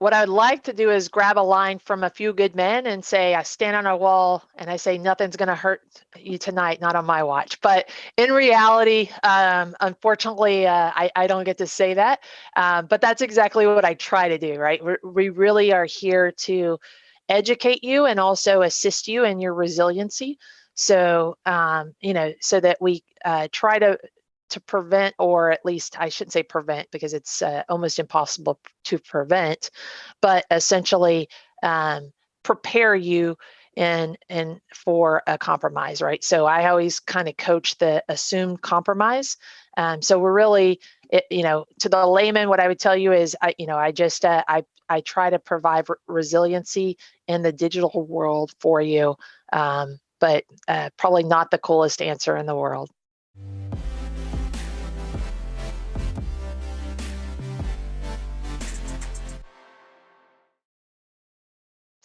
what I'd like to do is grab a line from a few good men and say, I stand on a wall and I say, nothing's going to hurt you tonight, not on my watch. But in reality, unfortunately, I don't get to say that. But that's exactly what I try to do, right? We really are here to educate you and also assist you in your resiliency. So, so that we try to prevent, or at least I shouldn't say prevent because it's almost impossible to prevent, but essentially prepare you and for a compromise, right? So I always kind of coach the assumed compromise. So we're really, to the layman, what I would tell you is, I try to provide resiliency in the digital world for you, but probably not the coolest answer in the world.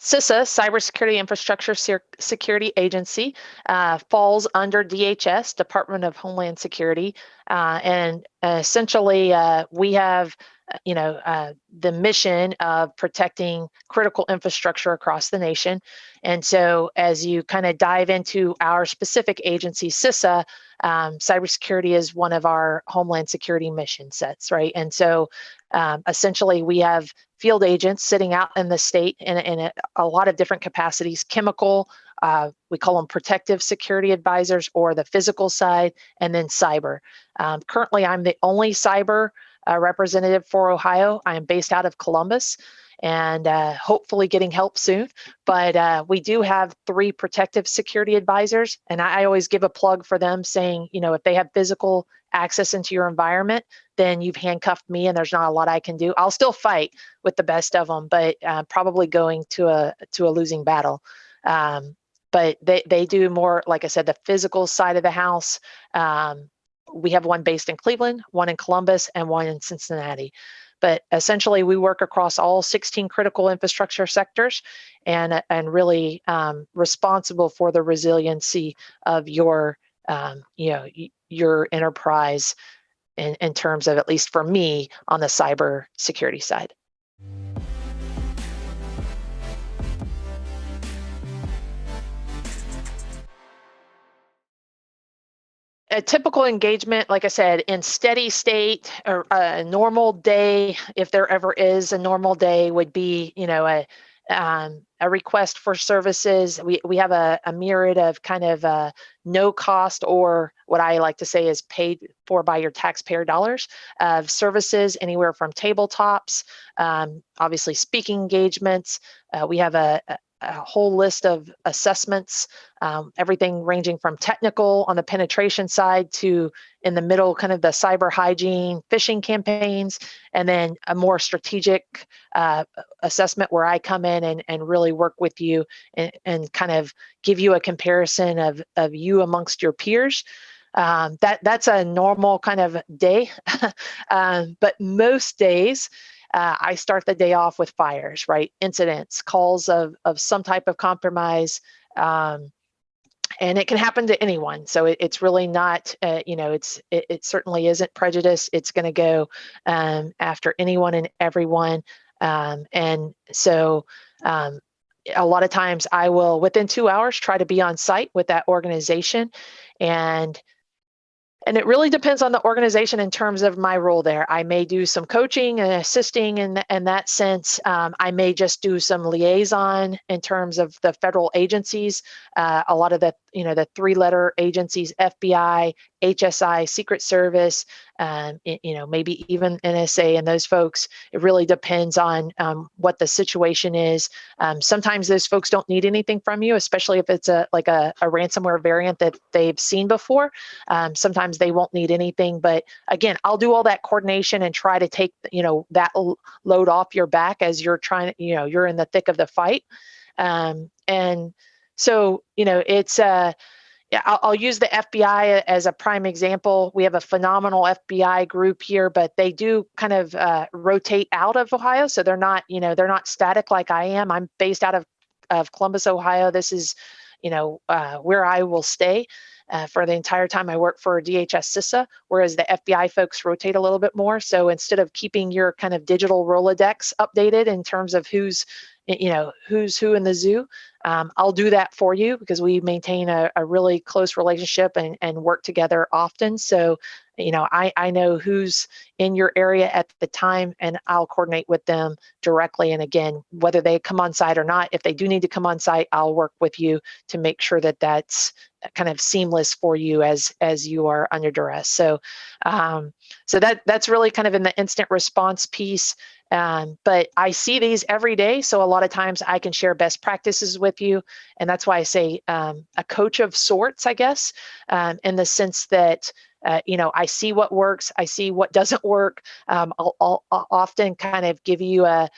CISA, Cybersecurity Infrastructure Security Agency, falls under DHS, Department of Homeland Security, and essentially we have, the mission of protecting critical infrastructure across the nation. And so, as you kind of dive into our specific agency, CISA, cybersecurity is one of our Homeland Security mission sets, right? And so, essentially, we have field agents sitting out in the state in a lot of different capacities: chemical, we call them protective security advisors, or the physical side, and then cyber. Currently, I'm the only cyber representative for Ohio. I am based out of Columbus, and hopefully getting help soon. But we do have 3 protective security advisors, and I always give a plug for them, saying, if they have physical access into your environment, then you've handcuffed me and there's not a lot I can do. I'll still fight with the best of them, but probably going to a losing battle. But they do more, like I said, the physical side of the house. We have one based in Cleveland, one in Columbus, and one in Cincinnati. But essentially, we work across all 16 critical infrastructure sectors, and really responsible for the resiliency of your your enterprise in terms of, at least for me, on the cyber security side. A typical engagement, like I said, in steady state, or a normal day, if there ever is a normal day, would be, a request for services. We have a myriad of kind of no cost, or what I like to say is paid for by your taxpayer dollars, of services, anywhere from tabletops, obviously speaking engagements. We have a whole list of assessments, everything ranging from technical on the penetration side to, in the middle, kind of the cyber hygiene, phishing campaigns, and then a more strategic assessment where I come in and really work with you and kind of give you a comparison of you amongst your peers. That's a normal kind of day, but most days, I start the day off with fires, right? Incidents, calls of some type of compromise, and it can happen to anyone. So it's really not, it certainly isn't prejudice. It's going to go after anyone and everyone, and so a lot of times I will, within 2 hours, try to be on site with that organization, and it really depends on the organization in terms of my role there. I may do some coaching and assisting in that sense. I may just do some liaison in terms of the federal agencies. A lot of the 3-letter agencies: FBI, HSI, Secret Service, maybe even NSA and those folks. It really depends on what the situation is. Sometimes those folks don't need anything from you, especially if it's a ransomware variant that they've seen before. Sometimes they won't need anything, but again, I'll do all that coordination and try to take that load off your back as you're trying. You're in the thick of the fight, and so it's yeah, I'll use the FBI as a prime example. We have a phenomenal FBI group here, but they do kind of rotate out of Ohio, so they're not static like I am. I'm based out of Columbus, Ohio. This is where I will stay for the entire time I work for DHS CISA, whereas the FBI folks rotate a little bit more. So instead of keeping your kind of digital Rolodex updated in terms of who's who in the zoo, I'll do that for you because we maintain a really close relationship and work together often. So, I know who's in your area at the time, and I'll coordinate with them directly. And again, whether they come on site or not, if they do need to come on site, I'll work with you to make sure that that's kind of seamless for you as you are under duress. So, that's really kind of in the instant response piece. But I see these every day, so a lot of times I can share best practices with you, and that's why I say a coach of sorts, I guess, in the sense that I see what works, I see what doesn't work. I'll often kind of give you a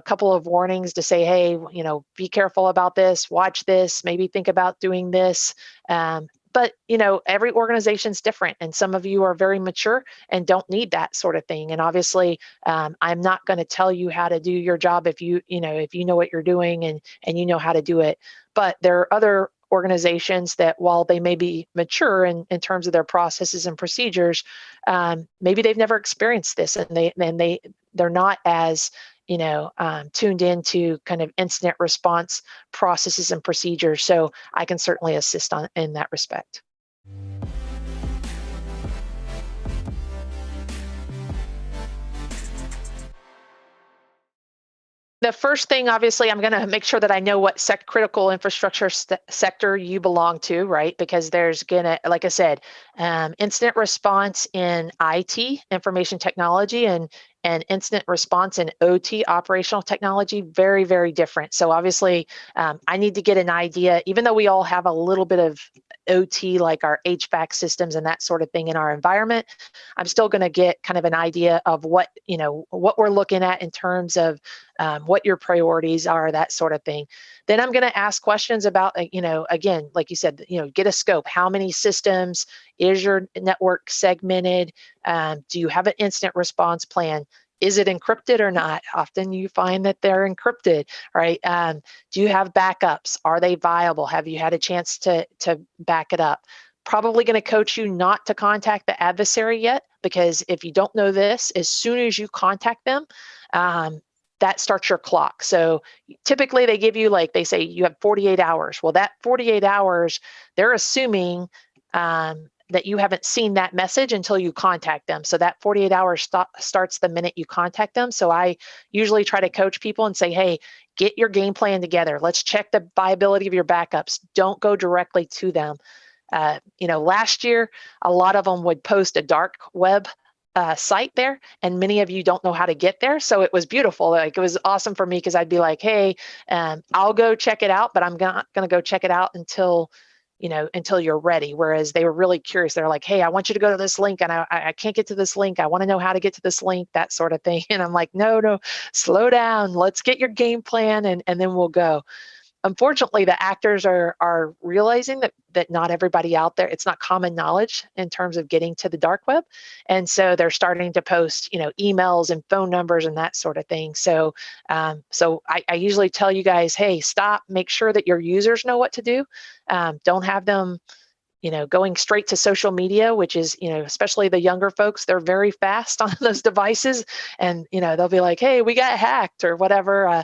couple of warnings to say, hey, be careful about this, watch this, maybe think about doing this. But every organization's different, and some of you are very mature and don't need that sort of thing. And obviously, I'm not going to tell you how to do your job if you know what you're doing and you know how to do it. But there are other organizations that, while they may be mature in terms of their processes and procedures, maybe they've never experienced this, and they're not as tuned into kind of incident response processes and procedures. So I can certainly assist in that respect. The first thing, obviously, I'm going to make sure that I know what critical infrastructure sector you belong to, right? Because there's going to, like I said, incident response in IT, information technology, and incident response in OT, operational technology, very, very different. So obviously, I need to get an idea, even though we all have a little bit of OT, like our HVAC systems and that sort of thing in our environment, I'm still going to get kind of an idea of what we're looking at in terms of what your priorities are, that sort of thing. Then I'm going to ask questions about, again, like you said, get a scope. How many systems? Is your network segmented? Do you have an incident response plan? Is it encrypted or not? Often you find that they're encrypted, right? Do you have backups? Are they viable? Have you had a chance to back it up? Probably going to coach you not to contact the adversary yet, because if you don't know this, as soon as you contact them, that starts your clock. So typically they give you, like, they say you have 48 hours. Well, that 48 hours, they're assuming that you haven't seen that message until you contact them. So that 48 hours starts the minute you contact them. So I usually try to coach people and say, hey, get your game plan together. Let's check the viability of your backups. Don't go directly to them. Last year, a lot of them would post a dark web site there, and many of you don't know how to get there. So it was beautiful. Like, it was awesome for me, because I'd be like, hey, I'll go check it out, but I'm not going to go check it out until you're ready. Whereas they were really curious. They're like, hey, I want you to go to this link, and I can't get to this link. I want to know how to get to this link, that sort of thing. And I'm like, no, slow down. Let's get your game plan, and then we'll go. Unfortunately, the actors are realizing that not everybody out there, it's not common knowledge in terms of getting to the dark web. And so they're starting to post, emails and phone numbers and that sort of thing. So I usually tell you guys, hey, stop, make sure that your users know what to do. Don't have them going straight to social media, which is, especially the younger folks, they're very fast on those devices, and, they'll be like, hey, we got hacked or whatever.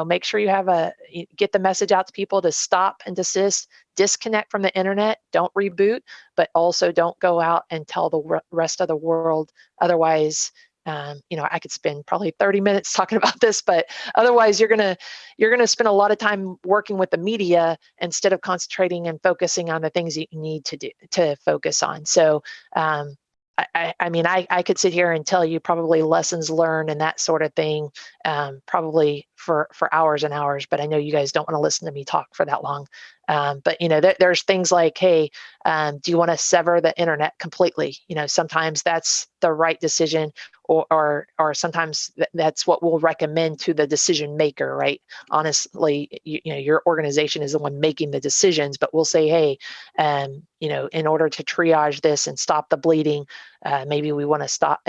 Make sure you get the message out to people to stop and desist, disconnect from the internet, don't reboot, but also don't go out and tell the rest of the world. Otherwise, I could spend probably 30 minutes talking about this, but otherwise you're gonna spend a lot of time working with the media instead of concentrating and focusing on the things that you need to focus on. So I could sit here and tell you probably lessons learned and that sort of thing, probably for hours and hours, but I know you guys don't want to listen to me talk for that long. But there's things like, hey, do you want to sever the internet completely? Sometimes that's the right decision, or sometimes that's what we'll recommend to the decision maker, right? Honestly, your organization is the one making the decisions, but we'll say, hey, in order to triage this and stop the bleeding, maybe we want to stop,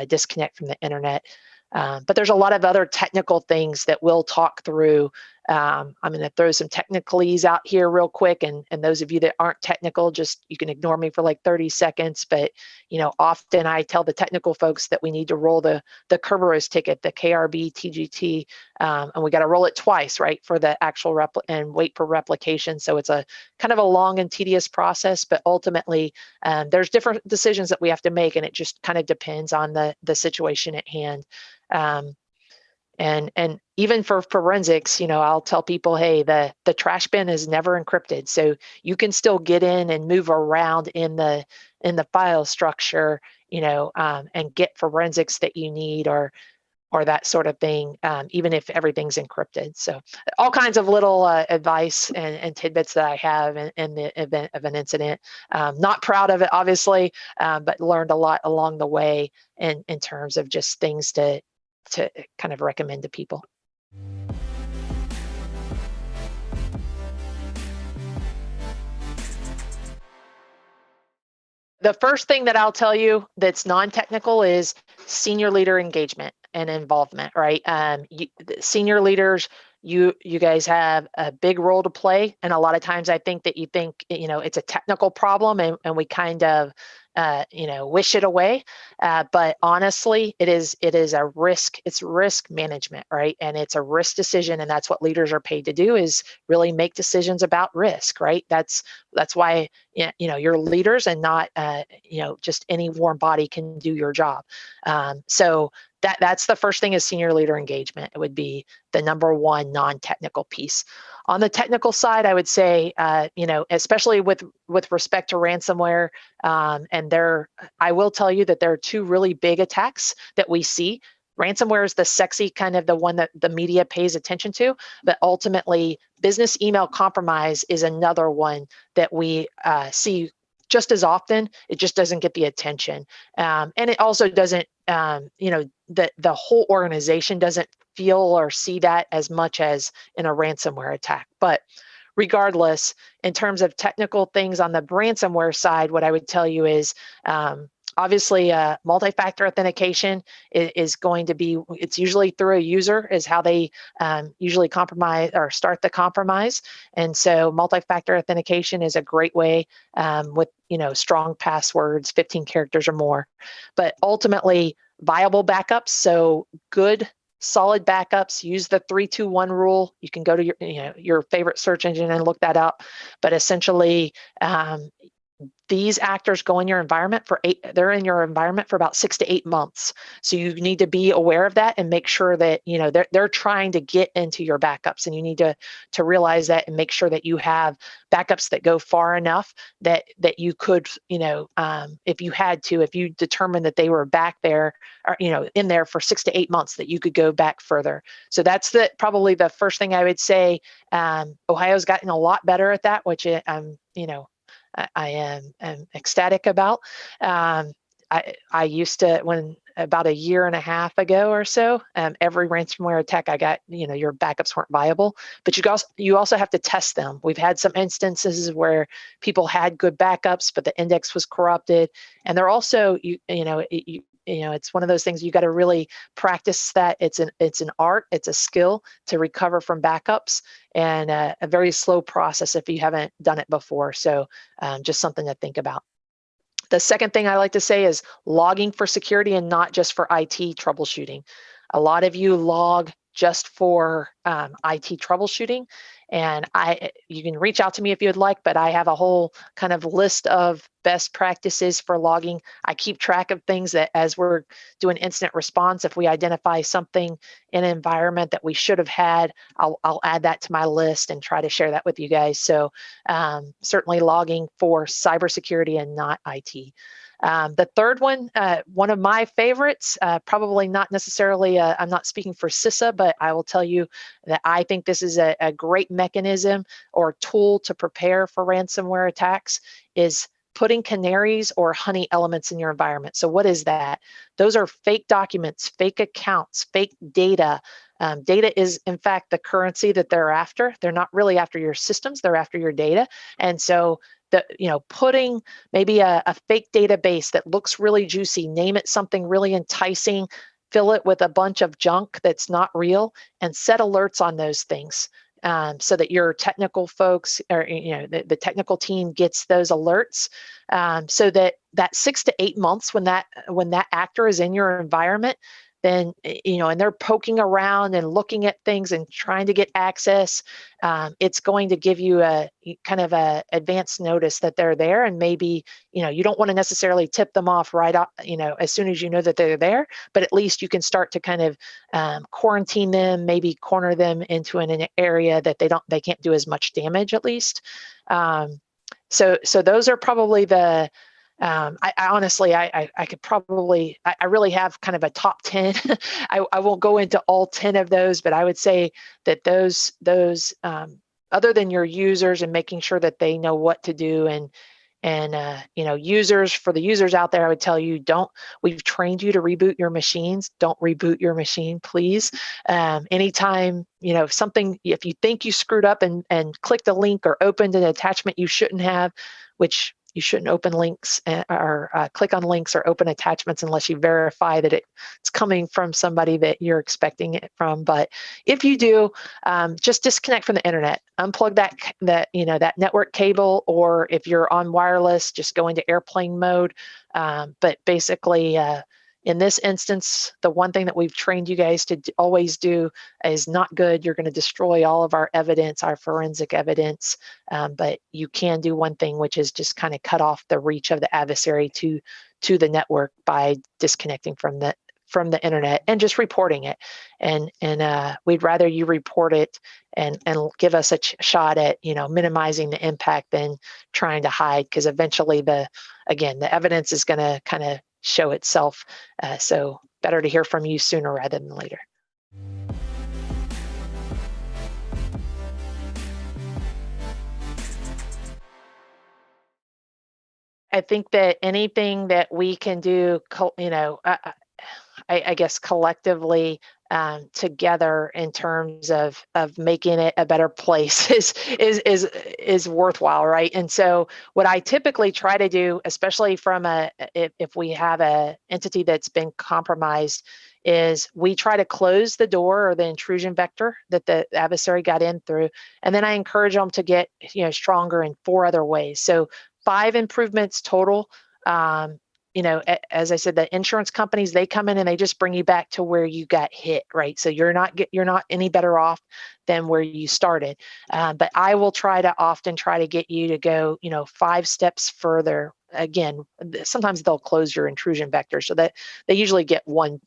disconnect from the internet. But there's a lot of other technical things that we'll talk through I'm going to throw some technicalese out here real quick, and those of you that aren't technical, just you can ignore me for like 30 seconds. But often I tell the technical folks that we need to roll the Kerberos ticket, the KRB TGT, and we got to roll it twice, right, for the actual and wait for replication. So it's a kind of a long and tedious process, but ultimately there's different decisions that we have to make, and it just kind of depends on the situation at hand. And even for forensics, I'll tell people, hey, the trash bin is never encrypted, so you can still get in and move around in the file structure, and get forensics that you need, or that sort of thing, even if everything's encrypted. So all kinds of little advice and tidbits that I have in the event of an incident. Not proud of it, obviously, but learned a lot along the way in terms of just things to kind of recommend to people. The first thing that I'll tell you that's non-technical is senior leader engagement and involvement, right? Senior leaders, you guys have a big role to play, and a lot of times I think that you think it's a technical problem, and we kind of wish it away, but honestly, it is a risk. It's risk management, right? And it's a risk decision, and that's what leaders are paid to do, is really make decisions about risk, right? That's why you're leaders, and not just any warm body can do your job. So that's the first thing, is senior leader engagement. It would be the number one non-technical piece. On the technical side, I would say, especially with respect to ransomware, and I will tell you that there are two really big attacks that we see. Ransomware is the sexy kind of the one that the media pays attention to, but ultimately business email compromise is another one that we see just as often. It just doesn't get the attention, and it also doesn't. The whole organization doesn't feel or see that as much as in a ransomware attack. But regardless, in terms of technical things on the ransomware side, what I would tell you is, obviously, multi-factor authentication is going to be, it's usually through a user, is how they usually compromise or start the compromise. And so multi-factor authentication is a great way, with strong passwords, 15 characters or more. But ultimately, viable backups, so good solid backups. Use the 3-2-1 rule. You can go to your favorite search engine and look that up. But essentially, these actors go in your environment they're in your environment for about 6 to 8 months. So you need to be aware of that and make sure that they're trying to get into your backups, and you need to realize that and make sure that you have backups that go far enough that you could, if you determined that they were back there, or in there for 6 to 8 months, that you could go back further. So that's probably the first thing I would say. Ohio's gotten a lot better at that, which I am ecstatic about. I used to, when about a year and a half ago or so, every ransomware attack I got, your backups weren't viable, but you also have to test them. We've had some instances where people had good backups, but the index was corrupted, and they're also, it's one of those things you got to really practice. That it's an art, it's a skill to recover from backups, and a very slow process if you haven't done it before. So just something to think about. The second thing I like to say is logging for security, and not just for IT troubleshooting. A lot of you log just for IT troubleshooting, and you can reach out to me if you'd like, but I have a whole kind of list of best practices for logging. I keep track of things that, as we're doing incident response, if we identify something in an environment that we should have had, I'll add that to my list and try to share that with you guys. So certainly logging for cybersecurity and not IT. The third one, one of my favorites, probably not necessarily, I'm not speaking for CISA, but I will tell you that I think this is a great mechanism or tool to prepare for ransomware attacks, is putting canaries or honey elements in your environment. So what is that? Those are fake documents, fake accounts, fake data. Data is, in fact, the currency that they're after. They're not really after your systems, they're after your data. And so putting maybe a fake database that looks really juicy, name it something really enticing, fill it with a bunch of junk that's not real, and set alerts on those things. so that your technical folks, or the technical team, gets those alerts, so that 6 to 8 months when that actor is in your environment, then and they're poking around and looking at things and trying to get access, it's going to give you a kind of a advanced notice that they're there. And maybe you don't want to necessarily tip them off right off, as soon as you know that they're there, but at least you can start to kind of quarantine them, maybe corner them into an area that they can't do as much damage, at least. So those are probably the I honestly, I could probably, I really have kind of a top 10. I won't go into all 10 of those, but I would say that those other than your users and making sure that they know what to do, and users, for the users out there, I would tell you, we've trained you to reboot your machines. Don't reboot your machine, please. Anytime, if you think you screwed up and clicked a link or opened an attachment you shouldn't have, which you shouldn't open links or click on links or open attachments unless you verify that it's coming from somebody that you're expecting it from. But if you do, just disconnect from the internet, unplug that network cable, or if you're on wireless, just go into airplane mode. But basically, in this instance, the one thing that we've trained you guys to always do is not good. You're going to destroy all of our evidence, our forensic evidence. But you can do one thing, which is just kind of cut off the reach of the adversary to the network by disconnecting from the internet and just reporting it. And we'd rather you report it and give us a shot at minimizing the impact than trying to hide, because eventually the evidence is going to kind of show itself. So better to hear from you sooner rather than later. I think that anything that we can do, I guess collectively, together, in terms of making it a better place is worthwhile, right? And so what I typically try to do, especially from if we have a entity that's been compromised, is we try to close the door or the intrusion vector that the adversary got in through, and then I encourage them to get stronger in 4 other ways. So 5 improvements total. As I said, the insurance companies, they come in and they just bring you back to where you got hit, right? So you're not any better off than where you started. But I will often try to get you to go, 5 steps further. Again, sometimes they'll close your intrusion vector, so that they usually get one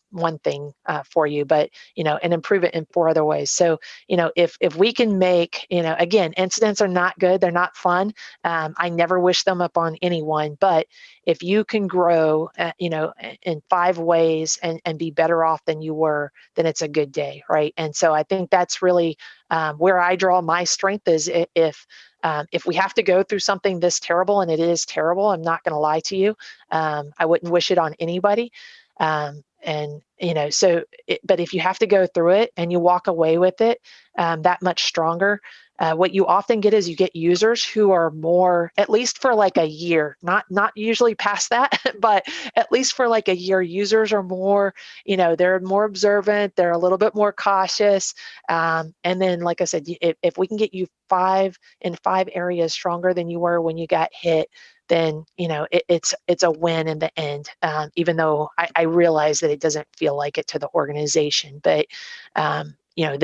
thing for you, but and improve it in 4 other ways. So if we can make, again, incidents are not good, they're not fun. I never wish them upon anyone, but if you can grow, in 5 ways and be better off than you were, then it's a good day, right? And so I think that's really where I draw my strength, is if we have to go through something this terrible, and it is terrible, I'm not going to lie to you, I wouldn't wish it on anybody. But if you have to go through it and you walk away with it that much stronger, what you often get is you get users who are more, at least for like a year, not usually past that, but at least for like a year, users are more, they're more observant, they're a little bit more cautious. And then, like I said, if we can get you 5 areas stronger than you were when you got hit, then it's a win in the end. Even though I realize that it doesn't feel like it to the organization, but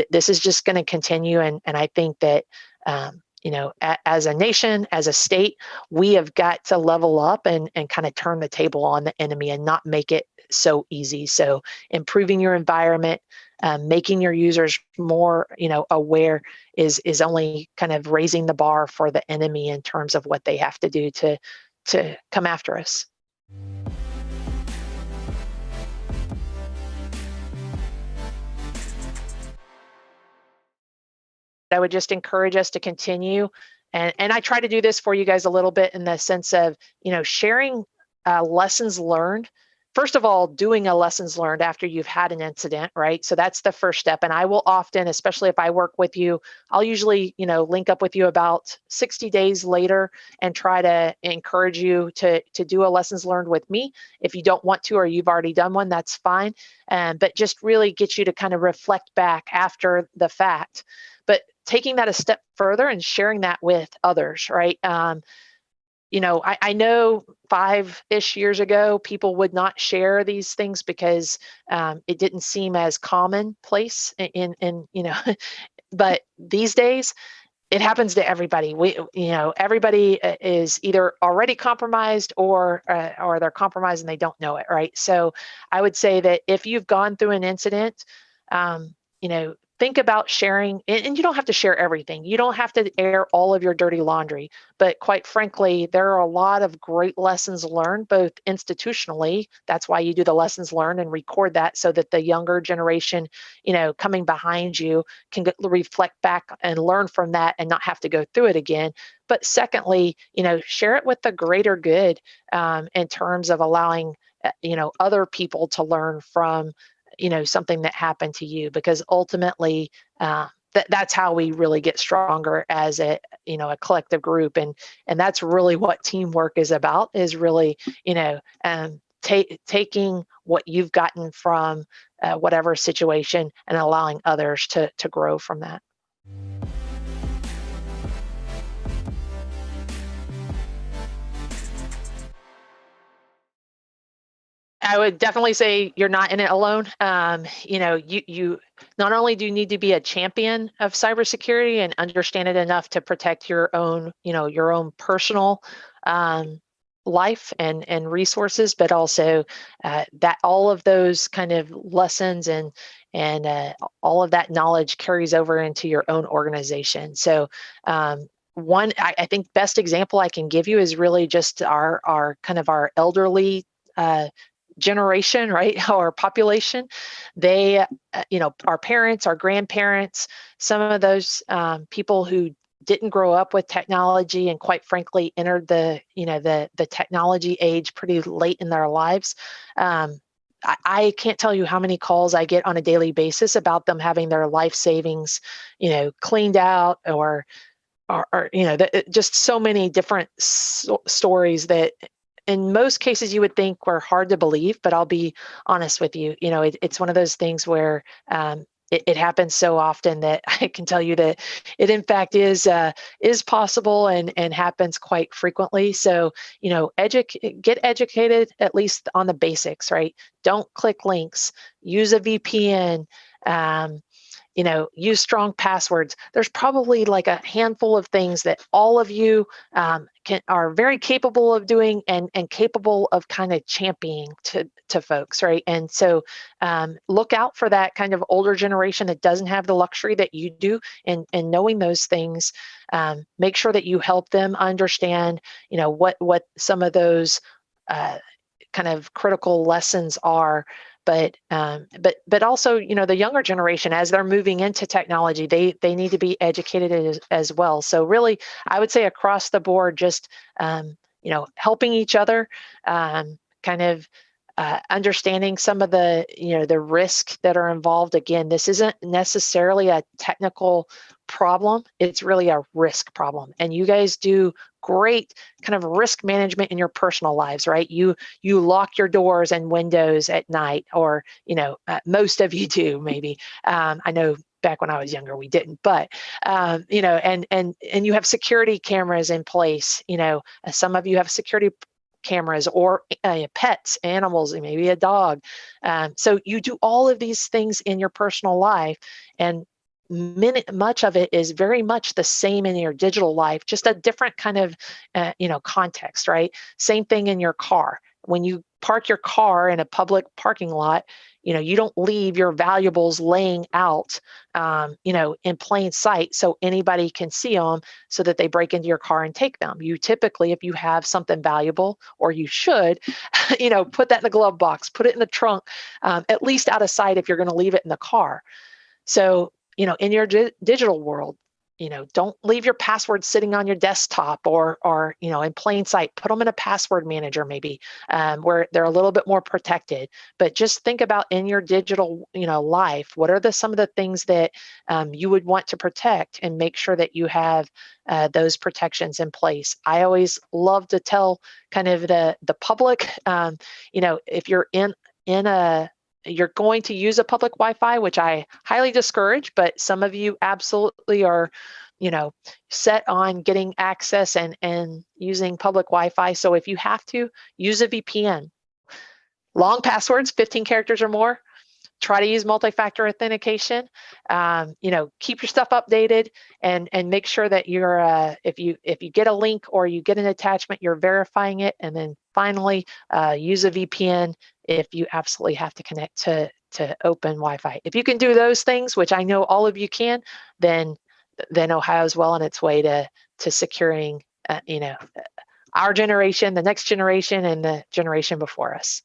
this is just going to continue, and I think that as a nation, as a state, we have got to level up and kind of turn the table on the enemy and not make it so easy. So improving your environment, making your users more aware is only kind of raising the bar for the enemy in terms of what they have to do to come after us. I would just encourage us to continue. And I try to do this for you guys a little bit in the sense of, sharing lessons learned. First of all, doing a lessons learned after you've had an incident, right? So that's the first step. And I will often, especially if I work with you, I'll usually, link up with you about 60 days later and try to encourage you to do a lessons learned with me. If you don't want to, or you've already done one, that's fine. But just really get you to kind of reflect back after the fact. But taking that a step further and sharing that with others, right? I know 5-ish years ago, people would not share these things because it didn't seem as commonplace but these days, it happens to everybody. Everybody is either already compromised or they're compromised and they don't know it, right? So I would say that if you've gone through an incident, um, think about sharing, and you don't have to share everything. You don't have to air all of your dirty laundry, but quite frankly, there are a lot of great lessons learned, both institutionally. That's why you do the lessons learned and record that so that the younger generation, coming behind you can reflect back and learn from that and not have to go through it again. But secondly, share it with the greater good, in terms of allowing, other people to learn from, something that happened to you, because ultimately, that's how we really get stronger as a collective group. And that's really what teamwork is about, is really, taking what you've gotten from whatever situation and allowing others to grow from that. I would definitely say you're not in it alone. You not only do you need to be a champion of cybersecurity and understand it enough to protect your own personal um, life and resources, but also that all of those kind of lessons and all of that knowledge carries over into your own organization. So one, I think best example I can give you is really just our kind of our elderly generation, right? Our population. They, our parents, our grandparents, some of those people who didn't grow up with technology and quite frankly entered the technology age pretty late in their lives. I can't tell you how many calls I get on a daily basis about them having their life savings, cleaned out, or just so many different stories that in most cases you would think were hard to believe. But I'll be honest with you, it's one of those things where it happens so often that I can tell you that it in fact is possible and happens quite frequently. So get educated at least on the basics, right? Don't click links, use a VPN, use strong passwords. There's probably like a handful of things that all of you are very capable of doing and capable of kind of championing to folks, right? And so look out for that kind of older generation that doesn't have the luxury that you do, and knowing those things. Make sure that you help them understand, what some of those kind of critical lessons are. But also, the younger generation, as they're moving into technology, they need to be educated as well. So really, I would say across the board, just helping each other, kind of understanding some of the risk that are involved. Again, this isn't necessarily a technical problem, it's really a risk problem. And you guys do great kind of risk management in your personal lives, right? You lock your doors and windows at night, or most of you do, maybe. I know back when I was younger we didn't, but and you have security cameras in place. Some of you have security cameras, or pets, animals, maybe a dog. So you do all of these things in your personal life, and much of it is very much the same in your digital life, just a different kind of context, right? Same thing in your car. When you park your car in a public parking lot, you don't leave your valuables laying out in plain sight so anybody can see them, so that they break into your car and take them. You typically, if you have something valuable, or you should, put that in the glove box, put it in the trunk, at least out of sight if you're going to leave it in the car. So in your digital world, don't leave your passwords sitting on your desktop or in plain sight. Put them in a password manager, maybe, where they're a little bit more protected. But just think about, in your digital life, what are some of the things that you would want to protect, and make sure that you have those protections in place. I always love to tell kind of the public, if you're in a you're going to use a public Wi-Fi, which I highly discourage, but some of you absolutely are, set on getting access and using public Wi-Fi. So if you have to, use a VPN. Long passwords, 15 characters or more. Try to use multi-factor authentication. Keep your stuff updated and make sure that you're if you get a link or you get an attachment, you're verifying it. And then finally, use a VPN if you absolutely have to connect to open Wi-Fi. If you can do those things, which I know all of you can, then Ohio's well on its way to securing our generation, the next generation, and the generation before us.